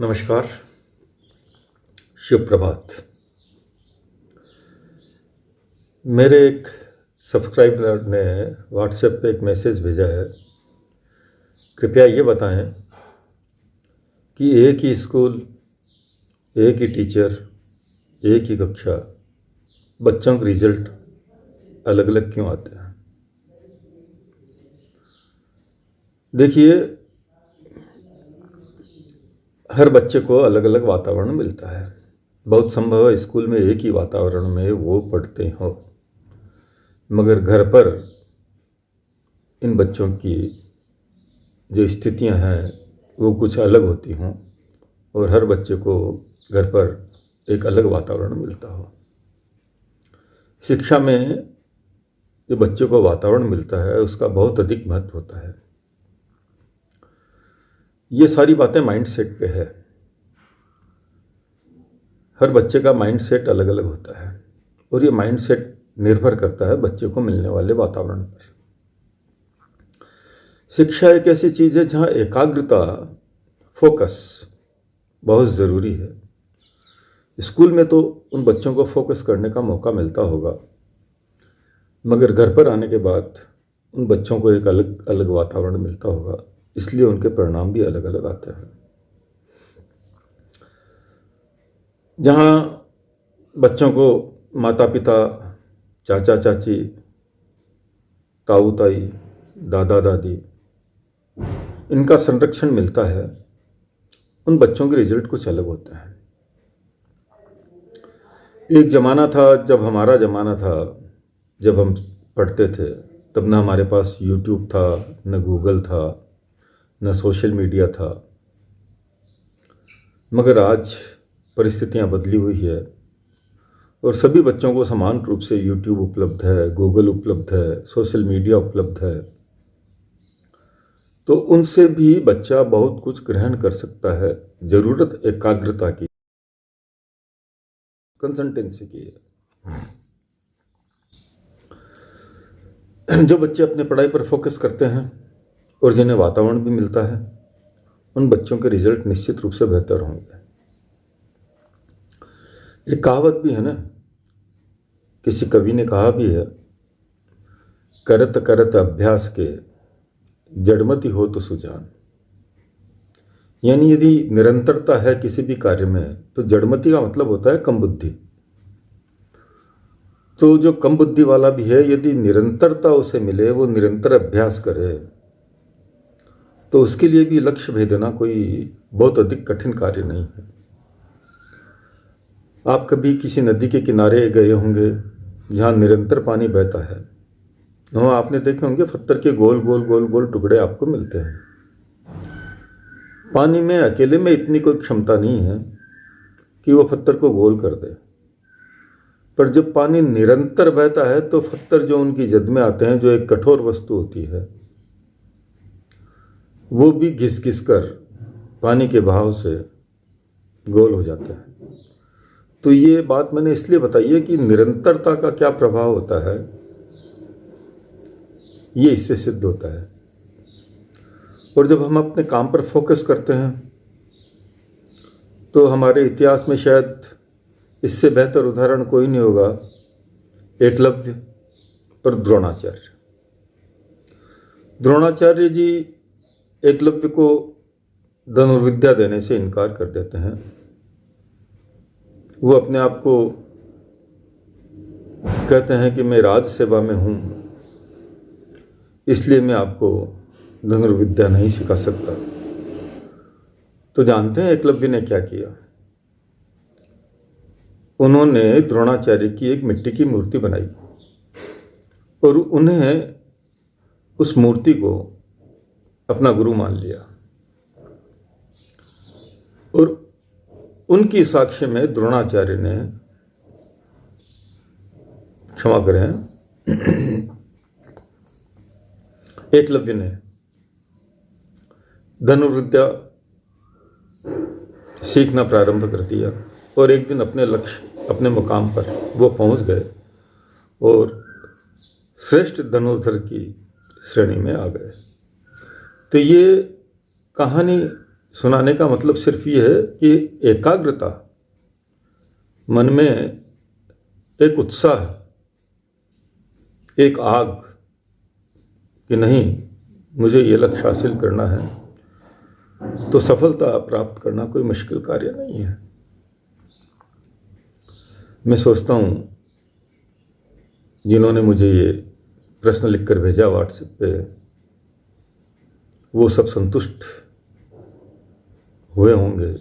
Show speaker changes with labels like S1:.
S1: नमस्कार, शुभ प्रभात। मेरे एक सब्सक्राइबर ने व्हाट्सएप पे एक मैसेज भेजा है। कृपया ये बताएं कि एक ही स्कूल, एक ही टीचर, एक ही कक्षा, बच्चों के रिजल्ट अलग अलग क्यों आते हैं। देखिए, हर बच्चे को अलग अलग वातावरण मिलता है। बहुत संभव है स्कूल में एक ही वातावरण में वो पढ़ते हों, मगर घर पर इन बच्चों की जो स्थितियां हैं वो कुछ अलग होती हों और हर बच्चे को घर पर एक अलग वातावरण मिलता हो। शिक्षा में जो बच्चे को वातावरण मिलता है उसका बहुत अधिक महत्व होता है। ये सारी बातें माइंड सेट पे है। हर बच्चे का माइंड सेट अलग अलग होता है और ये माइंड सेट निर्भर करता है बच्चे को मिलने वाले वातावरण पर। शिक्षा एक ऐसी चीज़ है जहाँ एकाग्रता, फोकस बहुत ज़रूरी है। स्कूल में तो उन बच्चों को फोकस करने का मौका मिलता होगा, मगर घर पर आने के बाद उन बच्चों को एक अलग अलग वातावरण मिलता होगा, इसलिए उनके परिणाम भी अलग अलग आते हैं। जहाँ बच्चों को माता पिता, चाचा चाची, ताऊ ताई, दादा दादी इनका संरक्षण मिलता है, उन बच्चों के रिजल्ट कुछ अलग होते हैं। एक ज़माना था, जब हमारा ज़माना था, जब हम पढ़ते थे, तब ना हमारे पास यूट्यूब था, न गूगल था, न सोशल मीडिया था। मगर आज परिस्थितियां बदली हुई है और सभी बच्चों को समान रूप से यूट्यूब उपलब्ध है, गूगल उपलब्ध है, सोशल मीडिया उपलब्ध है। तो उनसे भी बच्चा बहुत कुछ ग्रहण कर सकता है। ज़रूरत एकाग्रता की, कंसंटेंसी की है। जो बच्चे अपने पढ़ाई पर फोकस करते हैं और जिन्हें वातावरण भी मिलता है, उन बच्चों के रिजल्ट निश्चित रूप से बेहतर होंगे। एक कहावत भी है ना, किसी कवि ने कहा भी है, करत करत अभ्यास के जड़मति हो तो सुजान। यानी यदि निरंतरता है किसी भी कार्य में, तो जड़मति का मतलब होता है कम बुद्धि। तो जो कम बुद्धि वाला भी है, यदि निरंतरता उसे मिले, वो निरंतर अभ्यास करे, तो उसके लिए भी लक्ष्य भेदना कोई बहुत अधिक कठिन कार्य नहीं है। आप कभी किसी नदी के किनारे गए होंगे जहाँ निरंतर पानी बहता है। वहाँ आपने देखे होंगे पत्थर के गोल गोल गोल गोल टुकड़े आपको मिलते हैं। पानी में अकेले में इतनी कोई क्षमता नहीं है कि वो पत्थर को गोल कर दे, पर जब पानी निरंतर बहता है तो पत्थर जो उनकी जद में आते हैं, जो एक कठोर वस्तु होती है, वो भी घिस घिस कर पानी के बहाव से गोल हो जाता है। तो ये बात मैंने इसलिए बताई है कि निरंतरता का क्या प्रभाव होता है, ये इससे सिद्ध होता है। और जब हम अपने काम पर फोकस करते हैं, तो हमारे इतिहास में शायद इससे बेहतर उदाहरण कोई नहीं होगा, एकलव्य और द्रोणाचार्य। द्रोणाचार्य जी एकलव्य को धनुर्विद्या देने से इनकार कर देते हैं। वो अपने आप को कहते हैं कि मैं राज सेवा में हूँ, इसलिए मैं आपको धनुर्विद्या नहीं सिखा सकता। तो जानते हैं एकलव्य ने क्या किया? उन्होंने द्रोणाचार्य की एक मिट्टी की मूर्ति बनाई और उन्हें उस मूर्ति को अपना गुरु मान लिया। और उनकी साक्ष्य में द्रोणाचार्य ने, क्षमा करें, एकलव्य ने धनुर्विद्या सीखना प्रारंभ कर दिया और एक दिन अपने लक्ष्य, अपने मुकाम पर वो पहुंच गए और श्रेष्ठ धनुर्धर की श्रेणी में आ गए। तो ये कहानी सुनाने का मतलब सिर्फ ये है कि एकाग्रता, मन में एक उत्साह, एक आग कि नहीं मुझे ये लक्ष्य हासिल करना है, तो सफलता प्राप्त करना कोई मुश्किल कार्य नहीं है। मैं सोचता हूँ जिन्होंने मुझे ये प्रश्न लिखकर भेजा व्हाट्सएप पे, वो सब संतुष्ट हुए होंगे